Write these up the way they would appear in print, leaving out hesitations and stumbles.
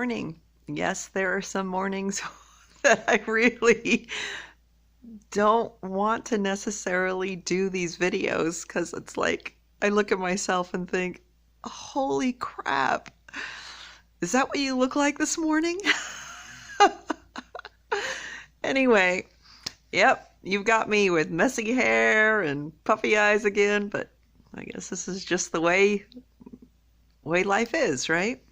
morning. Yes, there are some mornings that I really don't want to necessarily do these videos because it's like I look at myself and think, holy crap, is that what you look like this morning? Anyway, yep, you've got me with messy hair and puffy eyes again, but I guess this is just the way life is, right?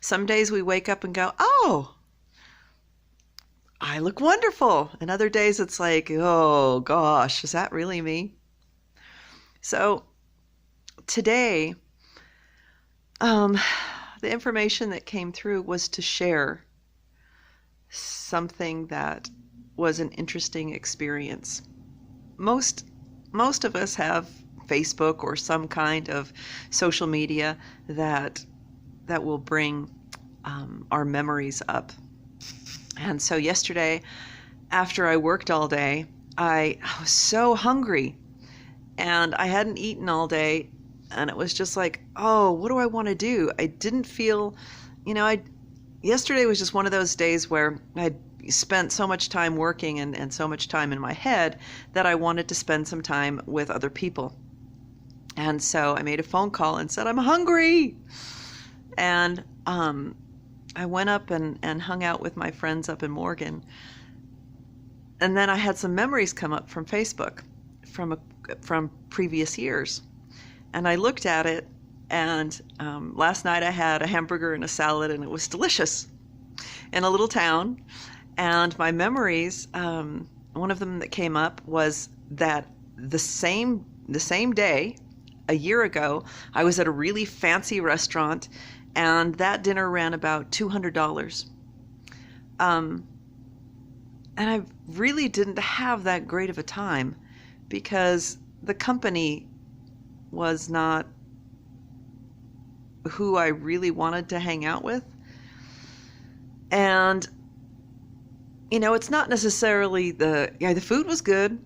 Some days we wake up and go, oh, I look wonderful. And other days it's like, oh gosh, is that really me? So today, um, the information that came through was to share something that was an interesting experience. Most most of us have Facebook or some kind of social media that will bring our memories up. And so yesterday, after I worked all day, I was so hungry and I hadn't eaten all day. And it was just like, oh, what do I want to do? I didn't feel, yesterday was just one of those days where I'd spent so much time working and so much time in my head that I wanted to spend some time with other people. And so I made a phone call and said, I'm hungry. And I went up and hung out with my friends up in Morgan. And then I had some memories come up from Facebook from previous years. And I looked at it, and last night I had a hamburger and a salad, and it was delicious in a little town. And my memories, one of them that came up was that the same day, a year ago, I was at a really fancy restaurant, and that dinner ran about $200. And I really didn't have that great of a time because the company was not who I really wanted to hang out with. And, it's not necessarily the food was good,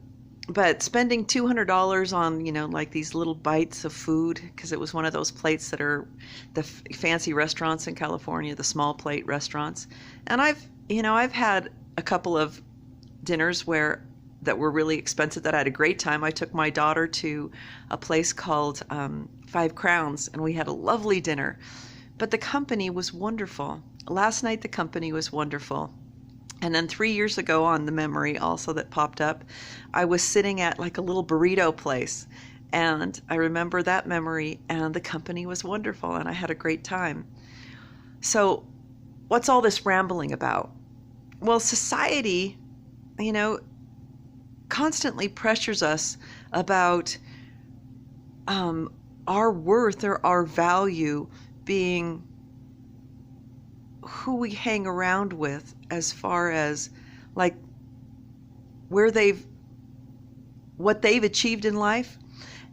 but spending $200 on, like these little bites of food, because it was one of those plates that are the fancy restaurants in California, the small plate restaurants. And I've had a couple of dinners that were really expensive that I had a great time. I took my daughter to a place called Five Crowns, and we had a lovely dinner. But the company was wonderful. Last night the company was wonderful. And then 3 years ago, on the memory also that popped up, I was sitting at like a little burrito place. And I remember that memory, and the company was wonderful, and I had a great time. So what's all this rambling about? Well, society, constantly pressures us about our worth or our value being who we hang around with, as far as like what they've achieved in life,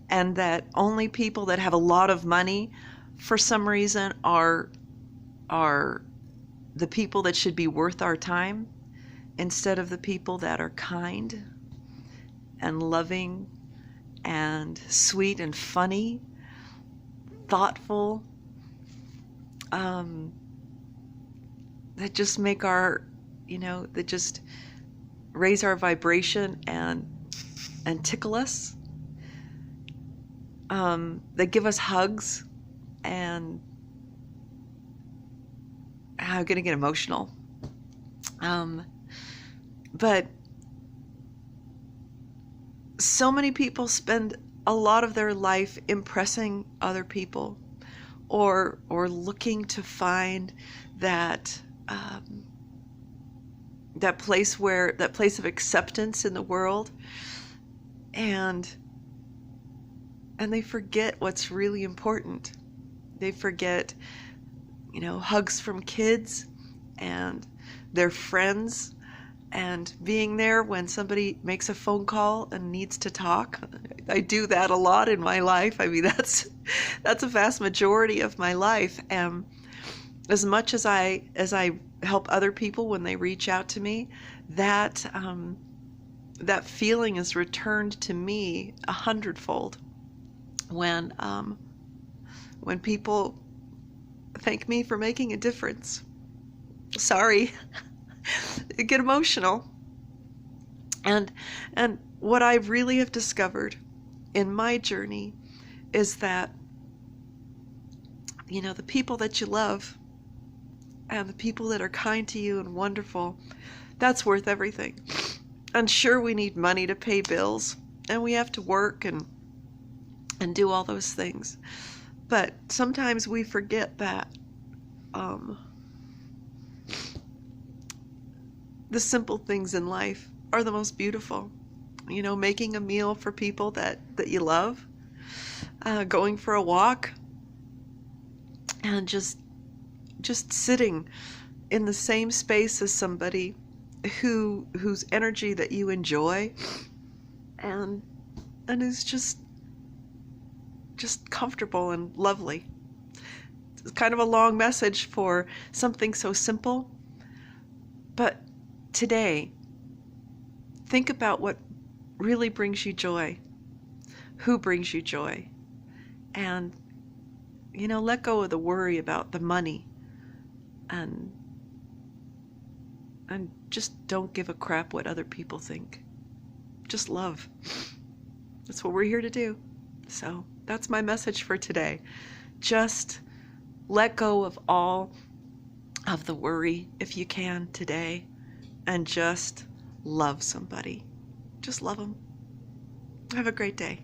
and that only people that have a lot of money for some reason are the people that should be worth our time, instead of the people that are kind and loving and sweet and funny, thoughtful, that just make that just raise our vibration and tickle us, that give us hugs. And I'm going to get emotional. But so many people spend a lot of their life impressing other people, or looking to find that place of acceptance in the world, and they forget what's really important. They forget, hugs from kids and their friends, and being there when somebody makes a phone call and needs to talk. I do that a lot in my life. I mean, that's a vast majority of my life. And as much as I help other people when they reach out to me, that feeling is returned to me 100-fold when people thank me for making a difference. Sorry. Get emotional. And what I really have discovered in my journey is that, you know, the people that you love and the people that are kind to you and wonderful, that's worth everything. And sure, we need money to pay bills, and we have to work and do all those things. But sometimes we forget that the simple things in life are the most beautiful. You know, making a meal for people that you love, going for a walk, and just sitting in the same space as somebody whose energy that you enjoy, and is just comfortable and lovely. It's kind of a long message for something so simple, but today, think about what really brings you joy, who brings you joy, and, you know, let go of the worry about the money, and just don't give a crap what other people think. Just love. That's what we're here to do. So that's my message for today. Just let go of all of the worry if you can today, and just love somebody. Just love them. Have a great day.